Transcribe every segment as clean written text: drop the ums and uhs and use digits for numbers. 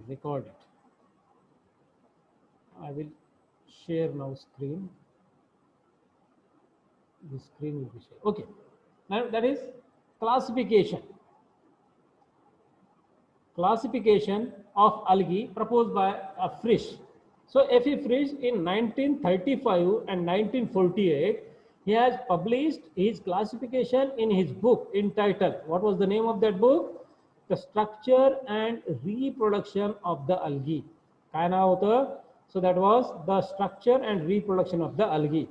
record it. I will share now screen. The screen will be shared. Okay. Now that is classification. Classification of algae proposed by Frisch. So F.E. Frisch in 1935 and 1948, he has published his classification in his book entitled, what was the name of that book? The Structure and Reproduction of the Algae. काय नाव होतं? So that was the structure and reproduction of the algae.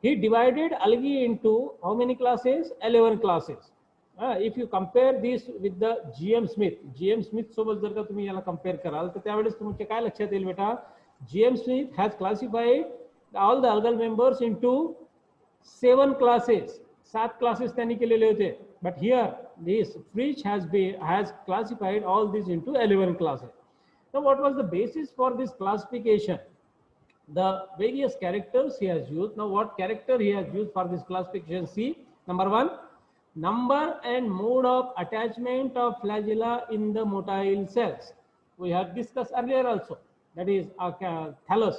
He divided algae into how many classes? 11 classes. If you compare this with the GM Smith सोबत जर का तुम्ही याला compare कराल तर त्यावेळेस तुमच्या काय लक्षात येईल बेटा? GM Smith has classified all the algal members into 7 classes. 7 classes त्यांनी केलेले होते. But here this Frisch has classified all these into 11 classes. Now what was the basis for this classification? The various characters he has used. Now what character he has used for this classification? See, number 1, number and mode of attachment of flagella in the motile cells. We have discussed earlier also. That is thallus.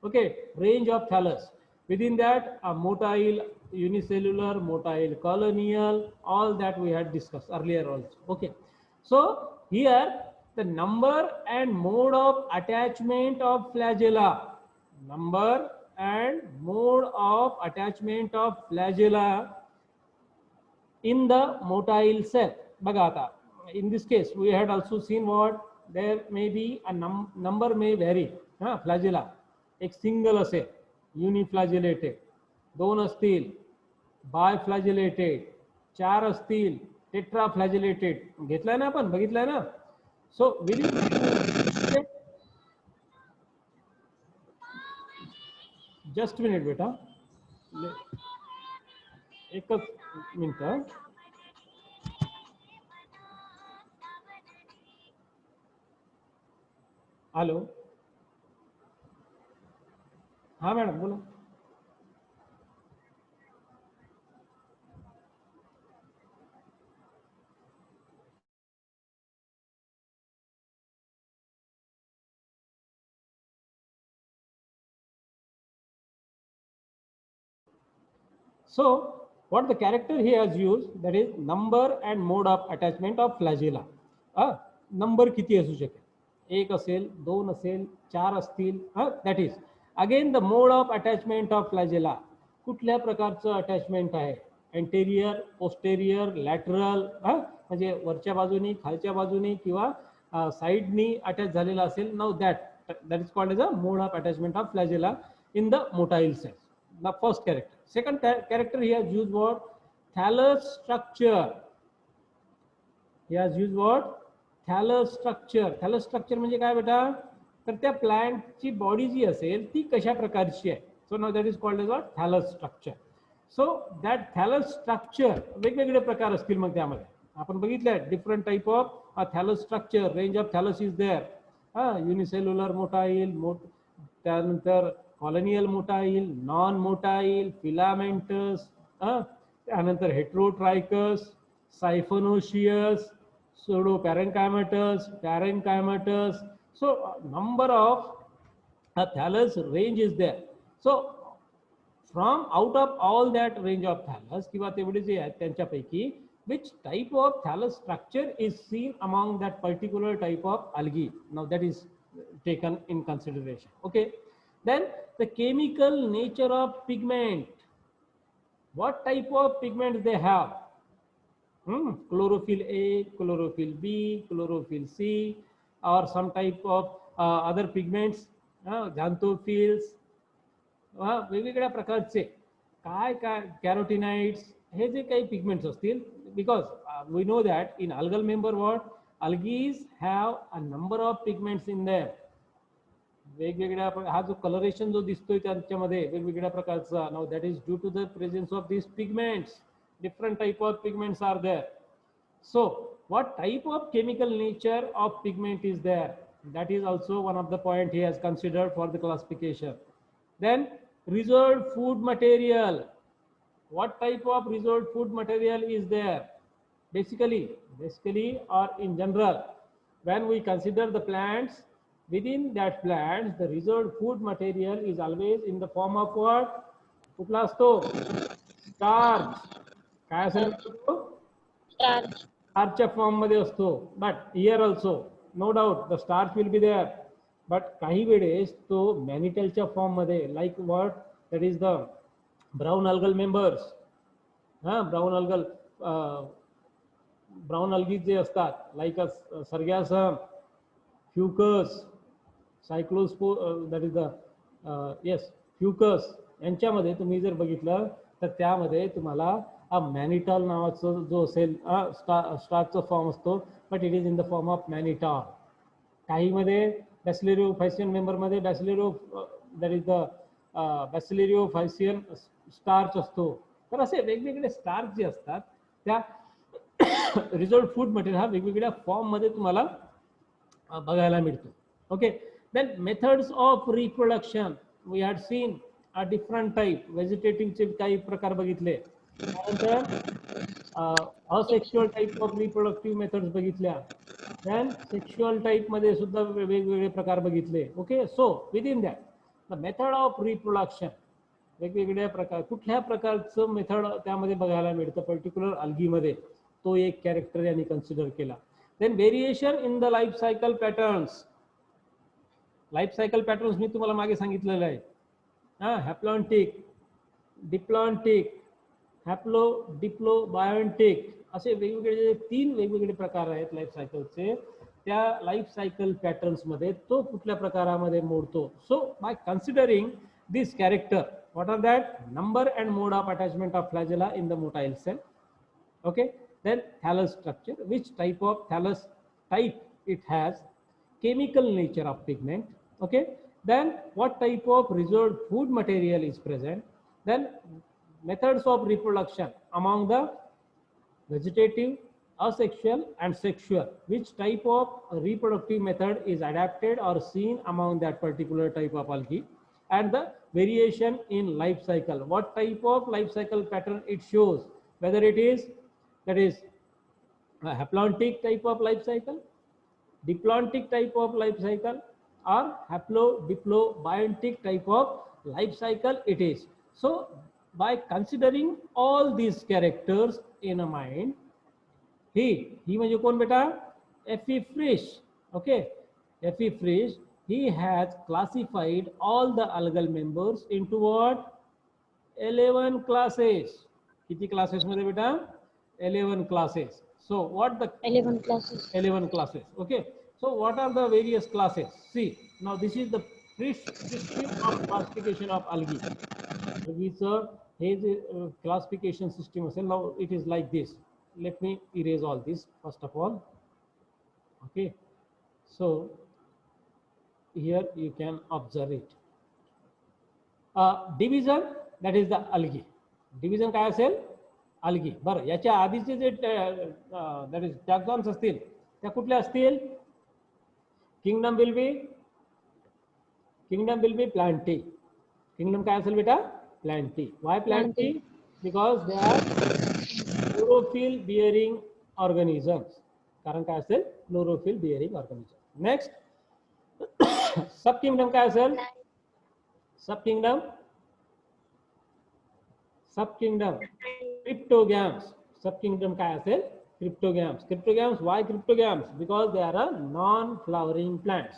Okay, range of thallus. Within that, a motile, unicellular, motile, colonial, all that we had discussed earlier also. Okay, so here the number and mode of attachment of flagella. Number and mode of attachment of flagella in the motile cell. Bagata. In this case, we had also seen what there may be a number may vary. Flagella. एक single असेल, uniflagellated, 2 असतील, biflagellated, 4 असतील, tetraflagellated. घेतलाय ना आपण, बघितलाय ना? So within just a minute बेटा, एकच मिनिट. हॅलो, हाँ मैडम बोलो. So what the character he has used, that is number and mode of attachment of flagella. Number किती असू शकेल? 1 असेल, 2 असेल, 4 असतील. That is again the mode of attachment of flagella. कुठल्या प्रकारचं अटॅचमेंट आहे? एंटेरियर, पोस्टेरियर, लॅटरल, म्हणजे वरच्या बाजूनी, खालच्या बाजूनी किंवा साइडनी अटॅच झालेला असेल. Now that is called as a mode of attachment of flagella in the motile cells. The first character. Second character he has used what? Thallus structure. He has used what? Thallus structure. Thallus structure म्हणजे काय बेटा? तर त्या प्लांटची body जी असेल ती कशा प्रकारची आहे? So now that is called as what? Thallus structure. So that thallus structure वेगवेगळे प्रकार असतील मग त्यामध्ये. आपण बघितलं different type of thallus structure. Range of thallus is there. Unicellular motile, त्यानंतर colonial motile, non-motile, filamentous, त्यानंतर heterotrichous, siphonoecious, pseudoparenchymatous, parenchymatous. So number of thallus range is there. So from out of all that range of thallus किंवा तेवढे जे आहेत त्यांच्यापैकी which type of thallus structure is seen among that particular type of algae? Now that is taken in consideration. Okay, then the chemical nature of pigment. What type of pigments they have? Chlorophyll A, chlorophyll B, chlorophyll C, or some type of other pigments, xanthophylls, वेगवेगळ्या प्रकारचे काय काय कॅरोटिनाइड्स हे जे काही pigments असतील. Because we know that in algal member what algaes have a number of pigments in them. वेगवेगळ्या हा जो colouration जो दिसतोय त्याच्यामध्ये वेगवेगळ्या प्रकारचा. Now that is due to the presence of these pigments. Different type of pigments are there. So what type of chemical nature of pigment is there? That is also one of the point he has considered for the classification. Then resolved food material. What type of resolved food material is there? Basically or in general, when we consider the plants, within that plants, the reserved food material is always in the form of what? कुठला असतो? Starch. काय असेल तो? Starch. Starchच्या form मध्ये असतो. But here also, no doubt, the starch will be there. But काही वेळेस तो मॅनिटलच्या फॉर्म मध्ये, like what? That is the brown algal members. Brown algae जे असतात, लाईक सर्गॅसम, फ्युकस, सायक्लोस्पो, that is the yes fucus, यांच्यामध्ये तुम्ही जर बघितलं तर त्यामध्ये तुम्हाला मॅनिटॉल नावाचं जो असेल स्टार्चचा फॉर्म असतो, but it is in the form of mannitol. काहीमध्ये बॅसिलेरियोफायसियन मेंबरमध्ये that is the bacillariophycean starch असतो. तर असे वेगवेगळे स्टार्च जे असतात त्या रिझर्व्ड फूड मटेरियल हा वेगवेगळ्या फॉर्म मध्ये तुम्हाला बघायला मिळतो. Okay, then methods of reproduction we had seen a different type. व्हेजिटेटिव्हचे काही प्रकार बघितले, त्यानंतर asexual type of reproductive methods बघितल्या, देन सेक्शुअल टाईप मध्ये सुद्धा वेगवेगळे प्रकार बघितले. Okay, so within that the method of reproduction, वेगवेगळ्या प्रकार, कुठल्या प्रकारचं मेथड त्यामध्ये बघायला मिळतं पर्टिक्युलर अल्गीमध्ये, तो एक कॅरेक्टर यांनी कन्सिडर केला. Then variation in the life cycle patterns. Life cycle patterns मी तुम्हाला मागे सांगितलेलं आहे. हॅप्लॉन्टिक, डिप्लॉन्टिक, हॅप्लो डिप्लो बायोन्टिक, असे वेगवेगळे 3 वेगवेगळे प्रकार आहेत लाईफ सायकलचे. त्या लाईफ सायकल पॅटर्न्स मध्ये तो कुठल्या प्रकारामध्ये मोडतो. So by considering this character, what are that? Number and mode of attachment of flagella in the motile cell. Okay, then thallus structure, which type of thallus type it has, chemical nature of pigment. Okay, then what type of reserved food material is present, then methods of reproduction among the vegetative, asexual and sexual, which type of reproductive method is adapted or seen among that particular type of algae, and the variation in life cycle, what type of life cycle pattern it shows, whether it is that is a haplontic type of life cycle, diplontic type of life cycle, or haplo diplo biontic type of life cycle it is. So by considering all these characters in a mind, he म्हणजे कोण बेटा? F.E. Frisch. Okay, F.E. Frisch, he has classified all the algal members into what? 11 classes. किती classes मध्ये बेटा? 11 classes. So what the 11 classes. 11 classes. Okay, so what are the various classes? See, now this is the Frisch system of classification of algae. His classification system असेल. Now it is like this. Let me erase all this first of all. Okay, so here you can observe it. Division, that is the algae. Division काय असेल? algae. बरं, याच्या आधीचे जे that is taxons असतील त्या कुठल्या असतील? Kingdom will be plantae. Kingdom काय असेल बेटा? Plantae. Why plantae? Because they are chlorophyll bearing organisms. कारण काय असेल? Chlorophyll bearing organism. Next, सब किंगडम काय असेल? सब किंगडम क्रिप्टोगॅम्स. सब किंगडम काय असेल? क्रिप्टोगॅम्स. क्रिप्टोगॅम्स, why क्रिप्टोगॅम्स? Because they are a non-flowering plants.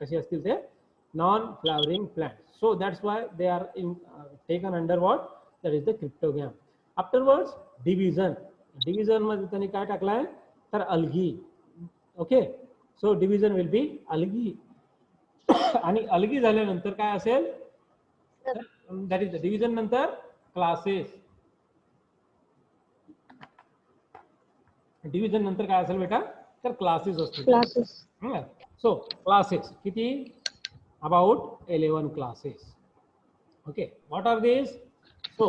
कशी असतील ते? Non-flowering plants. So that's why they are taken under what? That is the cryptogam. Afterwards, division. Division मध्ये त्यांनी काय टाकलाय? तर algae. Okay, so division will be algae. आणि algae झाल्यानंतर काय असेल? That is the division नंतर classes. डिव्हिजन नंतर काय असेल बेटा? तर क्लासेस असतील. Classes. सो क्लासेस किती? About 11 classes. Okay, what are these? So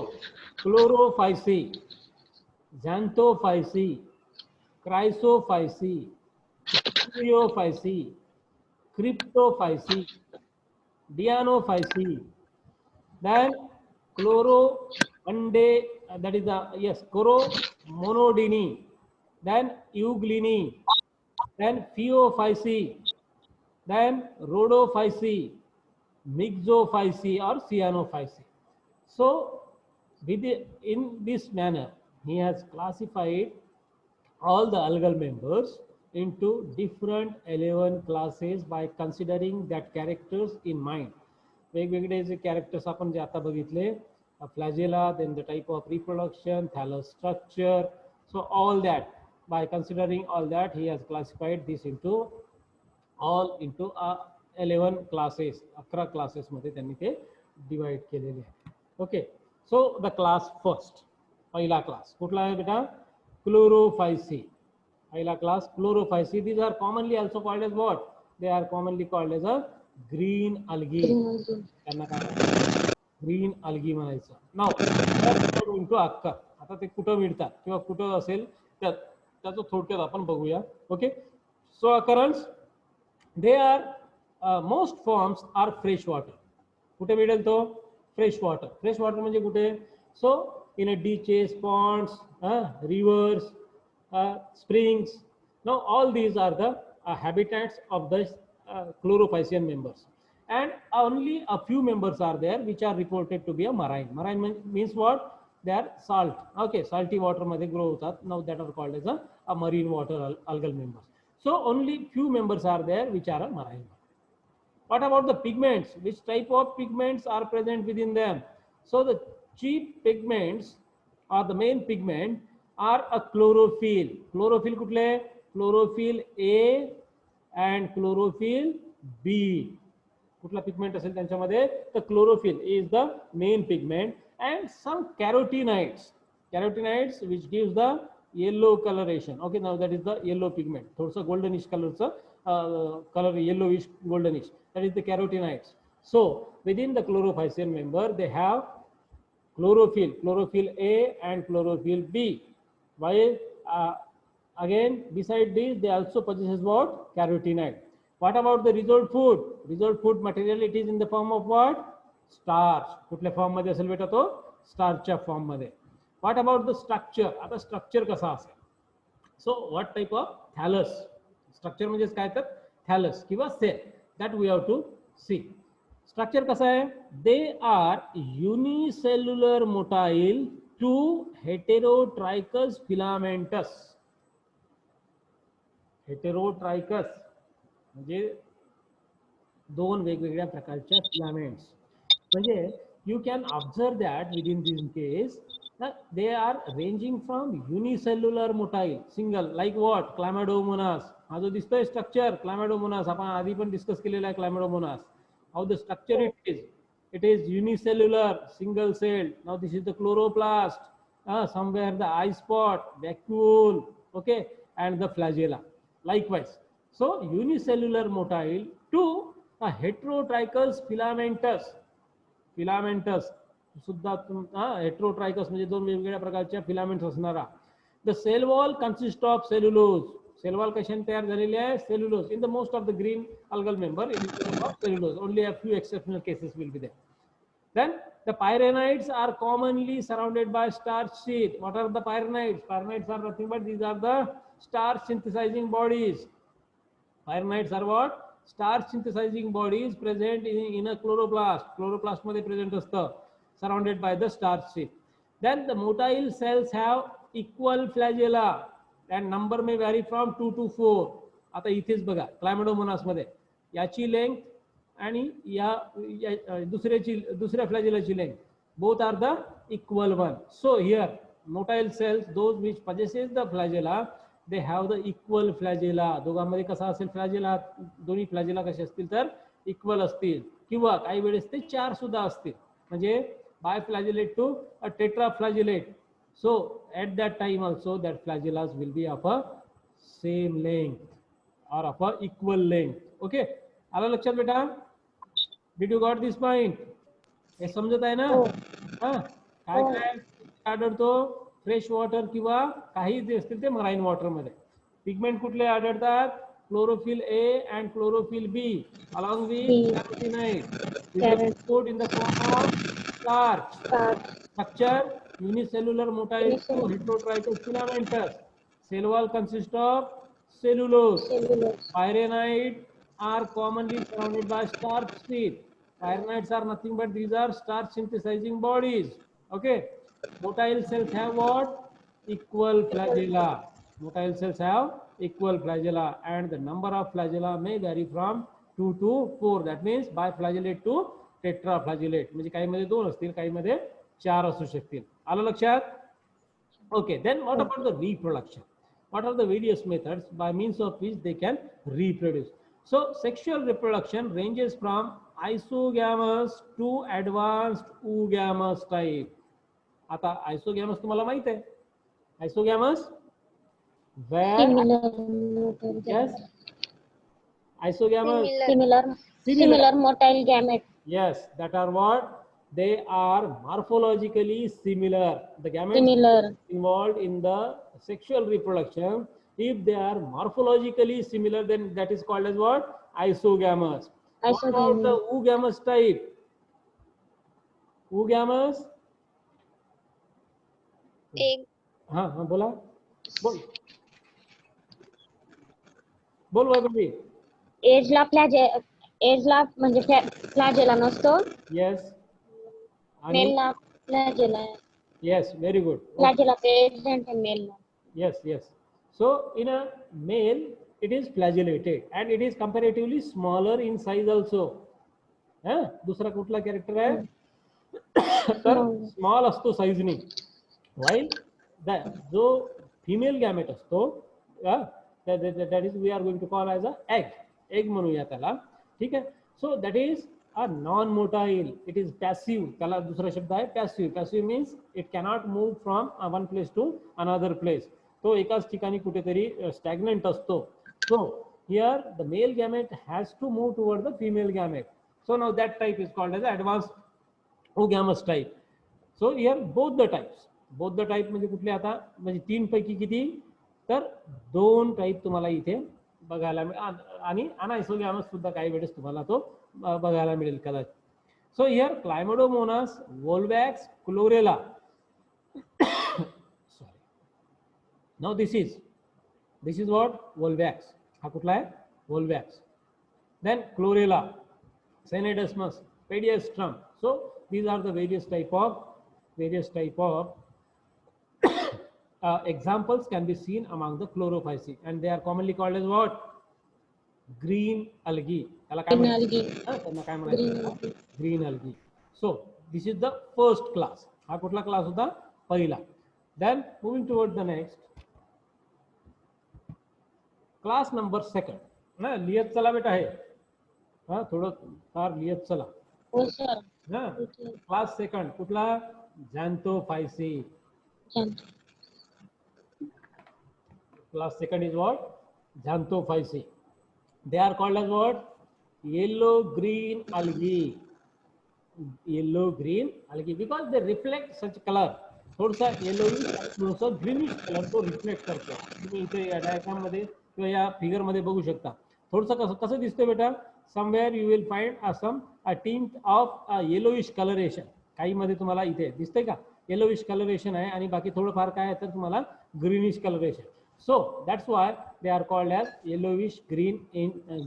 chlorophyceae, xanthophyceae, chrysophyceae, stereophyceae, cryptophyceae, dianophyceae, then that is the corommonidini, then euglini, then Phaeophyce, then Rhodophyce, Myxophyce or Cyanophyce. So in this manner, he has classified all the algal members into different 11 classes by considering that characters in mind. वेगवेगळे जे characters आपण जे आता बघितले, फ्लॅजेला, then the type of reproduction, thallus structure, so all that, by considering all that, he has classified this into all into 11 classes, 11 classes मध्ये त्यांनी ते divide केलेले आहे. Okay, so the class first, पहिला क्लास कुठला आहे बेटा? क्लोरोफायसी. पहिला class chlorophyceae. These are commonly also called as what? They are commonly called as a green algae. त्यांना काय ग्रीन अल्गी म्हणायचं. नाव इंटू अक्कर. आता ते कुठं मिळतात किंवा कुठं असेल त्याचं थोडक्यात आपण बघूया. Okay, so occurrence, they are most forms are fresh water. कुठे मिळेल तो? Fresh water. फ्रेश वॉटर म्हणजे कुठे? सो इन अ ditches, ponds, rivers, springs. Now all these are the habitats of the chlorophycean members, and only a few members are there which are reported to be a marine. Marine means what? They are salt. Okay, salty water मध्ये grow होतात. Now that are called as a marine water algal members. So only few members are there which are a marine. What about the pigments? Which type of pigments are present within them? So the chief pigments or the main pigment are a chlorophyll. Chlorophyll कुठले? Chlorophyll A and chlorophyll B. कुठला pigment असेल त्यांच्यामध्ये? तर chlorophyll is the main pigment, and some carotenoids. Carotenoids which gives the yellow coloration. Okay, now that is the yellow pigment. थोडंसं goldenish colorचं color, yellowish goldenish. That is the carotenoids. So within the chlorophycean member, they have chlorophyll, chlorophyll A and chlorophyll B. While again beside this, they also possesses what? Carotenoid. What about the result food? Result food material, it is in the form of what? Starch. कुठल्या form मध्ये असेल बेटा तो? स्टार्चच्या form मध्ये. What about the structure? आता structure कसा असेल? So what type of thallus? Structure म्हणजे काय तर thallus किंवा cell. That we have to see. Structure कसं आहे? They are unicellular motile to heterotrichous filamentous. हेटेरोट्रायकस म्हणजे दोन वेगवेगळ्या प्रकारच्या फिलामेंट्स. म्हणजे you can observe that within this case they are ranging from unicellular motile, single, like what? Chlamydomonas. हा जो दिसतोय स्ट्रक्चर क्लॅमॅडोमोनास, आपण आधी पण डिस्कस केलेला आहे chlamydomonas. How the structure it is unicellular, single celled. Now this is the chloroplast, somewhere the eye spot, vacuole, okay, and the flagella. Likewise, so unicellular motile to a heterotrichous filamentous. Filamentous सुद्धा heterotrichous म्हणजे दोन वेगवेगळ्या प्रकारच्या filaments असणारा. The cell wall consists of cellulose. Cell wall कशाने तयार झालेली आहे? Cellulose. In the most of the green algal member, it is of cellulose. Only a few exceptional cases will be there. Then the pyrannids are commonly surrounded by starch sheath. What are the pyrannids? Pyrannids are nothing but these are the starch synthesizing bodies. Pyrannids are what? Starch synthesizing bodies present in a chloroplast. Chloroplast मध्ये present असतं, surrounded by the starch sheath. Then the motile cells have equal flagella and number may vary from 2 to 4. आता इथेच बघा क्लॅमॅडोमोनास मध्ये याची length आणि या दुसऱ्या फ्लॅजेलाची length, both are the equal one. So here motile cells, those which possesses the flagella, they have the equal flagella. दोघांमध्ये कसा असेल फ्लॅजेला? दोन्ही फ्लॅजेला कसे असतील तर इक्वल असतील, किंवा काही वेळेस ते 4 सुद्धा असतील. म्हणजे biflagellate to a tetraflagellate. So at that time also that flagellas will be of a same length or of a equal length. Okay, आला लक्षात बेटा? Did you got this point? हे समजत आहे ना? काय काय आढळतो? फ्रेश वॉटर किंवा काही जे असतील ते मराईन वॉटर मध्ये. पिगमेंट कुठले आढळतात? Chlorophyll A and chlorophyll B along with carotenoid food in the form of starch. Structure unicellular motile to heterotrichous filamentous. Cell wall consists of Cellulose. Cellulose. Pyranide are commonly surrounded by starch sheath. Pyranides are nothing but these are starch synthesizing bodies. Okay. Motile cells have what? Equal flagella. Motile cells have equal flagella, and the number of flagella may vary from 2 to 4. That means biflagellate to tetraflagellate. म्हणजे काही मध्ये 2 असतील, काही मध्ये 4 असू शकतील. आलं लक्षात? Okay, then what about the reproduction? What are the various methods by means of which they can reproduce? So sexual reproduction ranges from isogamous to advanced oogamous type. आता isogamous तुम्हाला माहित आहे? Isogamous where Similar. yes, isogamous Similar motile gamete. yes, that are what? They are morphologically similar. The gametes Similar. involved in the sexual reproduction, if they are morphologically similar, then that is called as what? Isogamous. What about the oogamous type? Oogamous? Egg. हाँ हाँ बोला बोल बोल वैभवी. एजला म्हणजे फ्लॅजेला नसतो. Yes. मेलला फ्लॅजेला. Yes, very good. फ्लॅजेला present आहे मेलला. Yes, yes. So in a male, it is flagellated and it is comparatively smaller in size also. दूसरा कुठला कॅरेक्टर आहे? तर स्मॉल असतो साईजनी. while जो फिमेल गॅमेट असतो that is we are going to call as a egg म्हणूया त्याला. ठीक आहे. So that is a non-motile. It is passive. त्याला दुसरा शब्द आहे passive. Passive means it cannot move from one place to another place. तो एकाच ठिकाणी कुठेतरी stagnant असतो. So here the male gamete has to move toward the female gamete. So now that type is called as advanced oogamous type. So here both the types म्हणजे कुठले आता म्हणजे 3 पैकी किती तर 2 टाईप तुम्हाला इथे बघायला मिळेल आणि अनायसोगॅमस सुद्धा काही वेळेस तुम्हाला तो बघायला मिळेल कदाचित. So here chlamydomonas, volvox, chlorella. Sorry. Now this is what? Volvox. हा कुठला आहे? Volvox. Then chlorella, scenedesmus, pediastrum. So these are the various type of examples can be seen among the chlorophyceae, and they are commonly called as what? Green algae. Green algae. So this is the first class. हा कुठला class होता? पहिला. Then moving towards the next class number 2. ना लिहित चला बेटा हे. हा थोडं फार लिहित चला. हो सर. हा क्लास 2 कुठला? Xanthophyceae. Class 2 is what? Xanthophyceae. They are called as what? Yellow-green algae. Yellow-green algae because they reflect such color. थोडासा येलोइश, थोडासा ग्रीनिश कलर तो रिफ्लेक्ट करतो. तुम्ही इथे या डायग्राम मध्ये किंवा या फिगर मध्ये बघू शकता. थोडंसं कसं दिसतंय बेटा? Somewhere you will find a tint of yellowish coloration. काही मध्ये तुम्हाला इथे दिसतंय का? येलोइश कलरेशन आहे आणि बाकी थोडं फार काय आहे तर तुम्हाला greenish colouration. So that's why they are called as yellowish green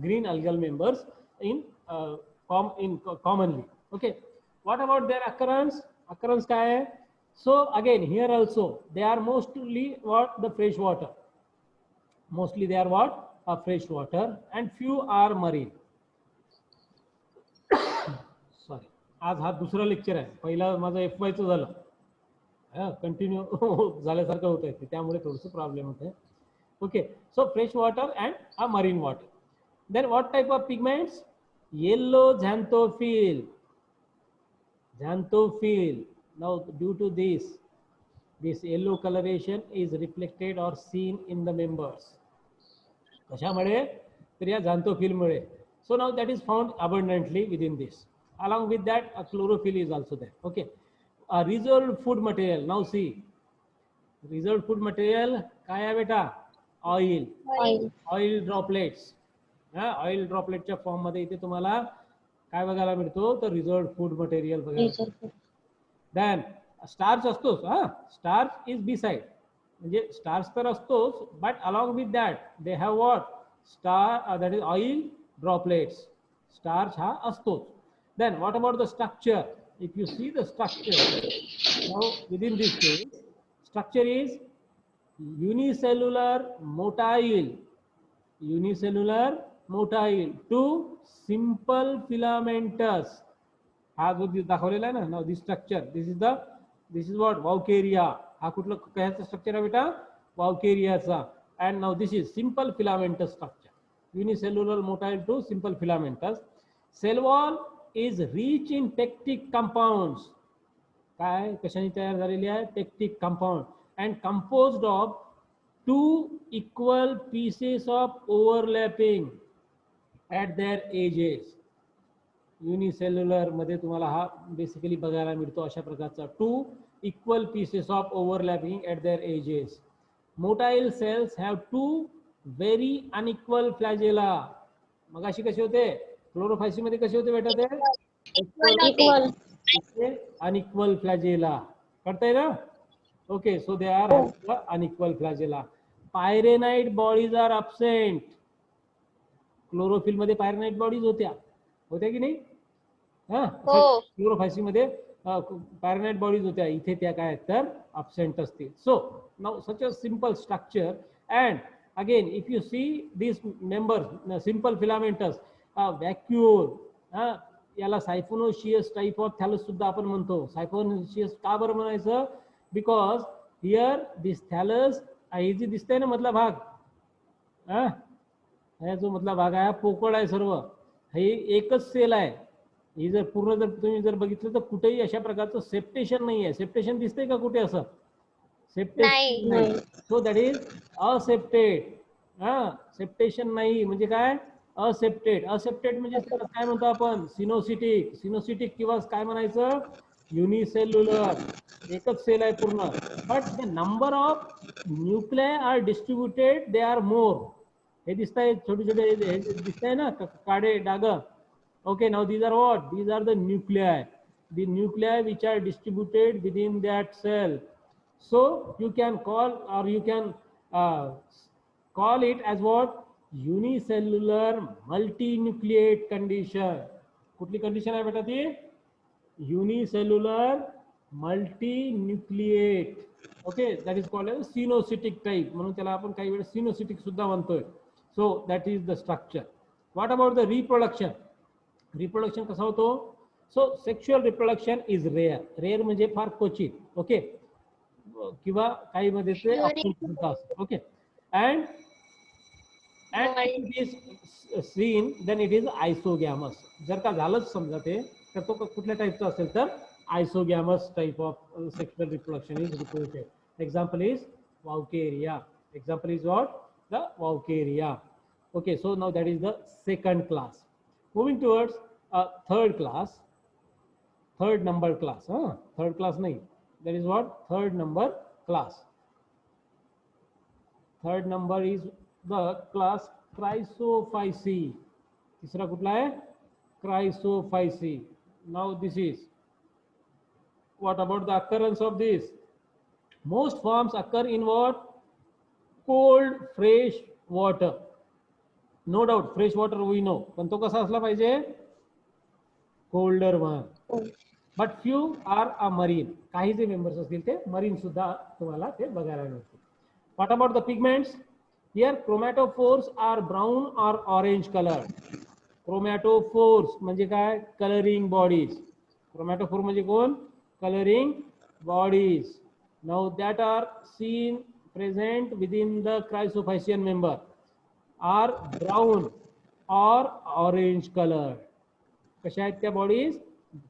green algal members in commonly. Okay. What about their occurrence? Occurrence काय आहे? So again here also they are mostly what? The fresh water. Mostly they are what? A fresh water and few are marine. Sorry. आज हा दुसरा lecture आहे. पहिला माझा FY चं झालं. कंटिन्यू झाल्यासारखं होत आहे त्यामुळे थोडंसं प्रॉब्लेम होत आहे. Okay, so fresh water and a marine water. Then what type of pigments? Yellow xanthophyll. Now due to this yellow coloration is reflected or seen in the members. कशामुळे? तर या xanthophyll Mule. So now that is found abundantly within this. Along with that, a chlorophyll is also there. Okay. Reserved food material. Now see. Reserved food material काय आहे बेटा? Oil droplets. Oil ड्रॉपलेटच्या form मध्ये इथे तुम्हाला काय बघायला मिळतो तर रिझर्व्ड फूड मटेरियल बघायला. देन स्टार्च असतोच. Starch is beside. म्हणजे स्टार्च तर असतोच, but along with that they have what star, that is oil droplets. Starch हा असतोच. Then what about the structure? If you see the structure, now within this case structure is unicellular motile, unicellular motile to simple filamentous. हा जो दाखवलेला आहे ना, now this structure, this is what vaucheria. हा कुठलं कशाचं स्ट्रक्चर आहे बेटा? वाउकेरियाचा. And now this is simple filamentous structure, unicellular motile to simple filamentous. Cell wall is rich in pectic compounds. काय कशाने तयार झालेली आहे? Pectic compound. And composed of 2 equal pieces of overlapping at their edges. Unicellular मध्ये तुम्हाला हा basically बघायला मिळतो अशा प्रकारचा 2 equal pieces of overlapping at their edges. Motile cells have 2 very unequal flagella. मग अशी कशी होते? क्लोरोफायसी मध्ये कशी होते बेटा? ते इक्वल. अनइक्वल फ्लॅजेला. कळतंय ना? Okay, so they are having the unequal flagella. Pyrenite bodies are absent. Chlorophyll मध्ये पायरेनाइट बॉडीज होत्या की नाही? क्लोरोफायसी मध्ये पायरेनाइट बॉडीज होत्या, इथे त्या काय तर absent असतील. So now such a simple structure, and again if you see these members, simple filamentous, vacuole, याला सायफोनोशियस टाइप ऑफ थॅलस सुद्धा आपण म्हणतो. सायफोनोशियस का बरं म्हणायचं? बिकॉज हियर दिस थॅलस, हे जे दिसतंय ना मधला भाग, हा जो मधला भाग आहे पोकळ आहे सर्व, हे एकच सेल आहे. ही जर पूर्ण जर तुम्ही जर बघितलं तर कुठेही अशा प्रकारचं सेप्टेशन नाही आहे. सेप्टेशन दिसतंय का कुठे? असं सेप्टेशन नाही. So that is accepted. Septation नाही म्हणजे काय? असेप्टेड. असेप्टेड म्हणजे काय म्हणतो आपण? सिनोसिटिक. सिनोसिटिक किंवा काय म्हणायचं? युनिसेल्युलर. एकच सेल आहे पूर्ण. But the number of nuclei are distributed, they are more. हे दिसत आहे छोटे छोटे दिसत आहे ना काळे डाग. Okay, now these are what? These are the nuclei. The nuclei which are distributed within that cell. So you can call, or you can call it as what? Unicellular multinucleate condition. कुठली condition आहे बेटा ती? Unicellular multinucleate. Okay, that is called as coenocytic type. म्हणून त्याला आपण काही वेळेस सिनोसिटिक सुद्धा म्हणतोय. So that is the structure. What about the reproduction? Reproduction कसा होतो? So sexual reproduction is rare. Rare म्हणजे फार क्वचित. ओके, किंवा काही मध्ये ते सुद्धा असतं. Okay, and it is seen, then it is isogamous. जर का झालंच समजा ते, तर तो कुठल्या टाईपचा असेल तर isogamous type of sexual reproduction is reported. Example is vaucheria. Example is what? The vaucheria. Okay, so now that is the second class. Moving towards third class, third number class. Third class nahi, that is what? Third number class. Third number is the class Chrysophyceae. तीसरा कुठला है? Chrysophyceae. Now this is, what about the occurrence of this? Most forms occur in what? Cold fresh water. No doubt fresh water we know, पण तो कसा असला पाहिजे? Colder one. But few are a marine. काही जे members असतील ते marine सुद्धा तुम्हाला ते बघायला मिळतील. What about the pigments? Here chromatophores are brown or orange colour. Chromatophores म्हणजे काय? Colouring bodies. क्रोमॅटोफोर म्हणजे कोण? Colouring bodies. Now that are seen present within the chrysophycean member are brown or orange color. कशा आहेत त्या bodies?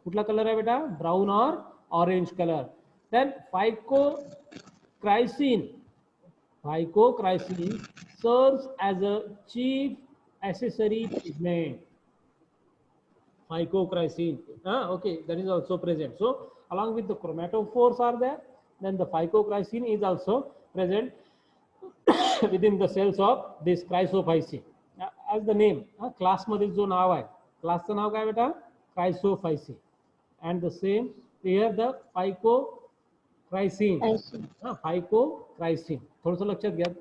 कुठला colour आहे बेटा? Brown or orange colour. Then phycochrysin. Phycochrysin serves as a chief accessory pigment. Phycochrysine. Okay, that is also present. So along with the chromatophores are there, then the phycochrysine is also present within the cells of this Chrysophyceae. As the name, class मधील जो नाव आहे, क्लासचं नाव काय बेटा? Chrysophyceae. And the same here, the क्रायसिन. I see. फायकोक्रायसिन. थोडंसं लक्षात घ्या.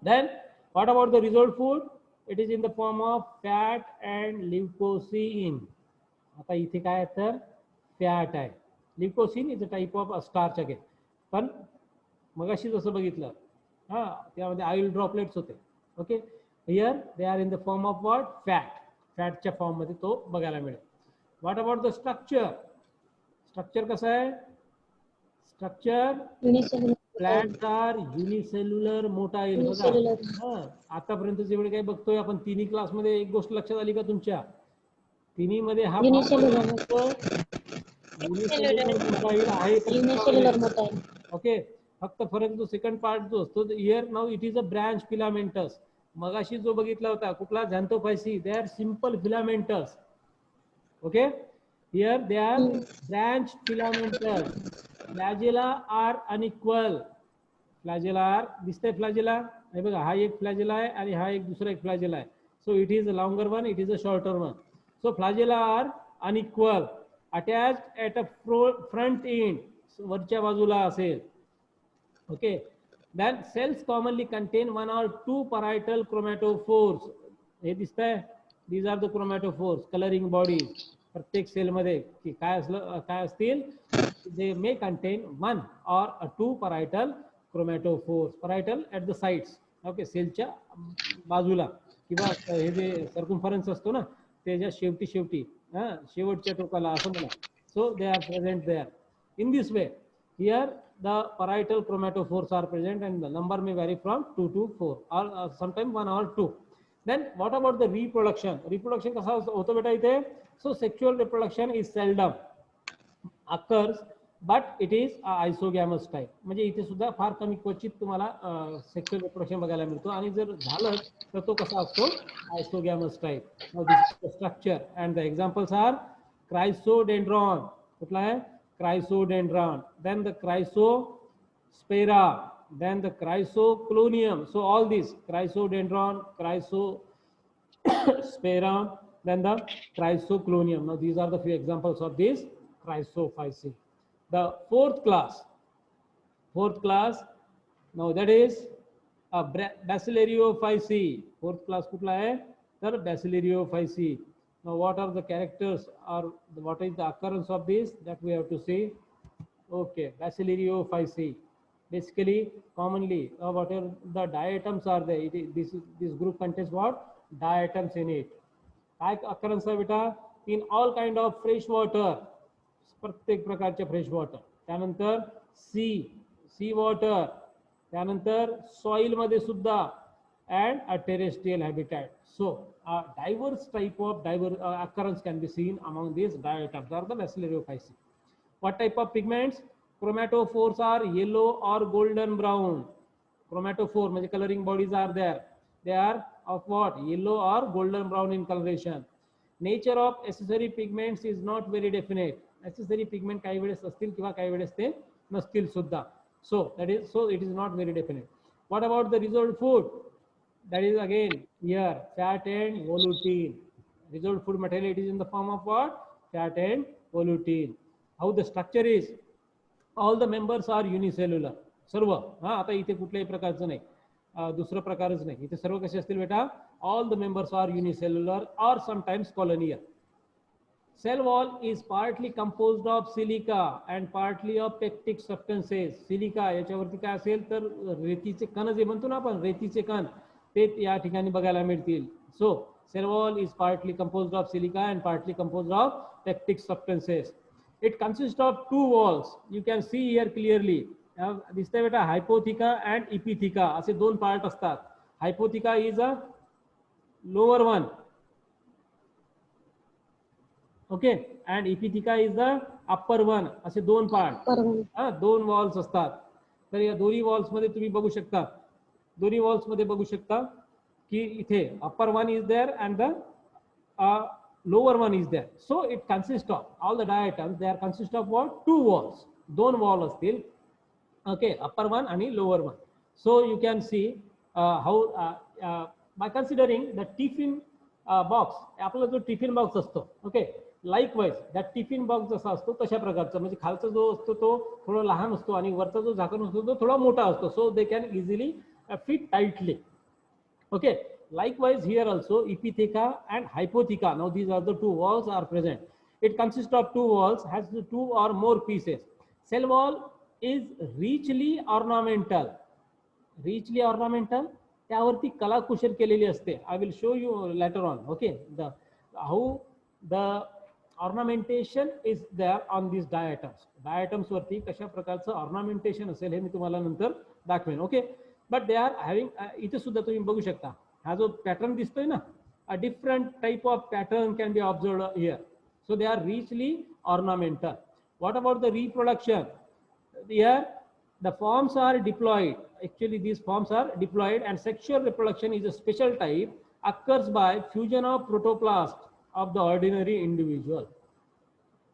Then what about the resolved food? It is in the form of fat and leukocyne. आता इथे काय आहे तर फॅट आहे. Leucosin is a type of starch again. पण मगाशी जसं बघितलं त्यामध्ये ऑइल ड्रॉपलेट्स होते. Okay, here they are in the form of what? Fat. फॅटच्या फॉर्म मध्ये तो बघायला मिळेल. What about the structure? Structure कसं आहे? Structure Unicellular. Plants are unicellular motile. बघा Unicellular. आतापर्यंत जेवढे काही बघतोय आपण तिन्ही क्लासमध्ये एक गोष्ट लक्षात आली का तुमच्या? तिन्ही मध्ये हा Unicellular. युनिसेल्युलर मोटाईल आहे. Unicellular motile. ओके, फक्त फरक जो सेकंड पार्ट जो असतो here now it is a branch filamentous. मगाशी जो बघितला होता कुठला? Xanthophyceae. They are simple filamentous. Okay, here they are branch filamentous. Flagella are unequal. Flagella are दिसतंय? फ्लॅजेला हे बघा, हा एक फ्लॅजेला आहे आणि हा एक दुसरा एक फ्लॅजेला आहे. So it is a longer one, it is a shorter one. So flagella are unequal, attached at a front end, वरच्या बाजूला असेल. Okay, then cells commonly contain 1 or 2 parietal chromatophores. हे दिसतंय? These are the chromatophores, colouring bodies. प्रत्येक सेलमध्ये की काय असतील? they may contain 1 or 2 parietal chromatophores. Parietal at the sides. Okay, सेलच्या बाजूला किंवा हे जे सर्कम्फरन्स असतो ना त्याच्या शेवटी शेवटच्या टोकाला असं म्हणा. So they are present there in this way. Here the parietal chromatophores are present and the number may vary from 2 to 4 or sometimes 1 or 2. Then what about the reproduction? Reproduction कसा होतो बेटा इथे? So sexual reproduction is seldom occurs but it is isogamous type. म्हणजे इथे सुद्धा फार कमी क्वचित तुम्हाला सेक्शुअल रिप्रोडक्शन बघायला मिळतो आणि जर झालं तर तो कसा असतो? Isogamous type. Now this is the structure and the examples are chrysodendron. कुठला आहे? Chrysodendron. Then the chrysosphaera, then the chrysoclonium. So all these chrysodendron, chrysospera, then the chrysoclonium. Now these are the few examples of these chrysophyceae. The fourth class now that is a Basilaриophyceae. Fourth class kutla hai? Sir, Basilaриophyceae. Now what are the characters or what is the occurrence of this that we have to see? Okay, Basilaриophyceae. Basically, commonly, whatever the diatoms are there, this group contains what? Diatoms in it. काय occurrence आहे बेटा? In all kind of fresh water. प्रत्येक प्रकारच्या fresh water. त्यानंतर सी water. त्यानंतर soil मध्ये सुद्धा and a terrestrial habitat. So a diverse type of occurrence can be seen among these diatoms or the Basilaриophyceae. What type of pigments? Chromatophores are yellow or golden brown. Chromatophore म्हणजे coloring bodies are there. They are of what? Yellow or golden brown in coloration. Nature of accessory pigments is not very definite. Accessory pigment काही वेळेस असतील किंवा काही वेळेस ते नसतील सुद्धा. So it is not very definite. What about the resolved food? That is again here fat and volutin. Resolved food material, it is in the form of what? Fat and volutin. How the structure is? All the members are unicellular. सर्व आता इथे कुठल्याही प्रकारचं नाही, दुसरं प्रकारच नाही. इथे सर्व कसे असतील बेटा? All the members are unicellular or sometimes colonial. Cell wall is partly composed of silica and partly of pectic substances. Silica याच्यावरती काय असेल तर रेतीचे कण जे म्हणतो ना आपण, रेतीचे कण ते या ठिकाणी बघायला मिळतील. So cell wall is partly composed of silica and partly composed of pectic substances. It consists of 2 walls. You can see here clearly. दिसतंय बेटा हायपोथिका अँड इपिथिका असे 2 पार्ट असतात. Hypotheca is a lower one. Okay, and epitheca is the upper one. असे 2 part, 2 walls असतात. तर या दोन्ही walls मध्ये तुम्ही बघू शकता, दोन्ही वॉल्स मध्ये बघू शकता की इथे upper one is there and the lower one is there. So it consists of all the diatoms. They are consist of what? 2 walls. 2 wall astil. Okay, upper one and lower one. So you can see how by considering the tiffin box, आपला जो tiffin box असतो, okay, likewise that tiffin box जसा असतो तशा प्रकारचा, म्हणजे खालचा जो असतो तो थोडा लहान असतो आणि वरचा जो झाकण असतो तो थोडा मोठा असतो. So they can easily fit tightly. Okay, likewise here also epitheca and hypotheca. Now these are the two walls are present. It consists of two walls, has the two or more pieces. Cell wall is richly ornamental. Richly ornamental, त्यावरती कलाकुशल केलेली असते. I will show you later on. Okay, the how the ornamentation is there on these diatoms. Diatoms वरती कशा प्रकारचं ornamentation असेल हे मी तुम्हाला नंतर दाखवेन. Okay, but they are having, इथे सुद्धा तुम्ही बघू शकता हा जो पॅटर्न दिसतोय ना, a different type of pattern can be observed here. So they are richly ornamental. What about the reproduction? Here the forms are diploid. Actually these forms are diploid, and sexual reproduction is a special type, occurs by fusion of protoplast of the ordinary individual.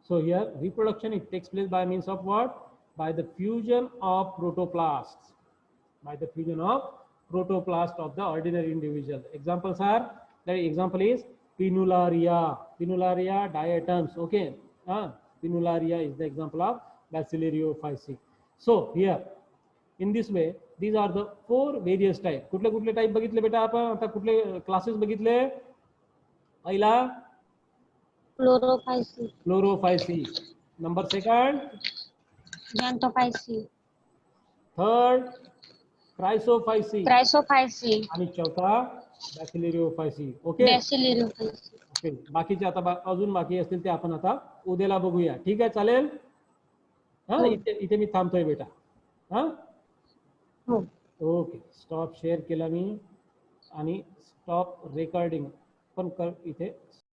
So here reproduction, it takes place by means of what? By the fusion of protoplasts. By the fusion of protoplast of the ordinary individual. Examples are, the example is Pinularia. Pinularia diatoms. Okay, Pinularia is the example of Basilario-Physi. So here in this way these are the four various type. कुठले कुठले type बघितले बेटा आपण? आता कुठले classes बघितले? पहिला Chlorophysi. Chlorophysi. Number second, Xanthophysi. third, Chrysophysi. Chrysophysi. आणि चौथा Basilario-Physi. Okay, Basilario-Physi. ओके. बाकीचे आता अजून बाकी असतील ते आपण आता उद्याला बघूया. ठीक आहे, चालेल? हा, इथे मी थांबतोय बेटा. हा, ओके. स्टॉप शेअर केला मी आणि स्टॉप रेकॉर्डिंग पण इथे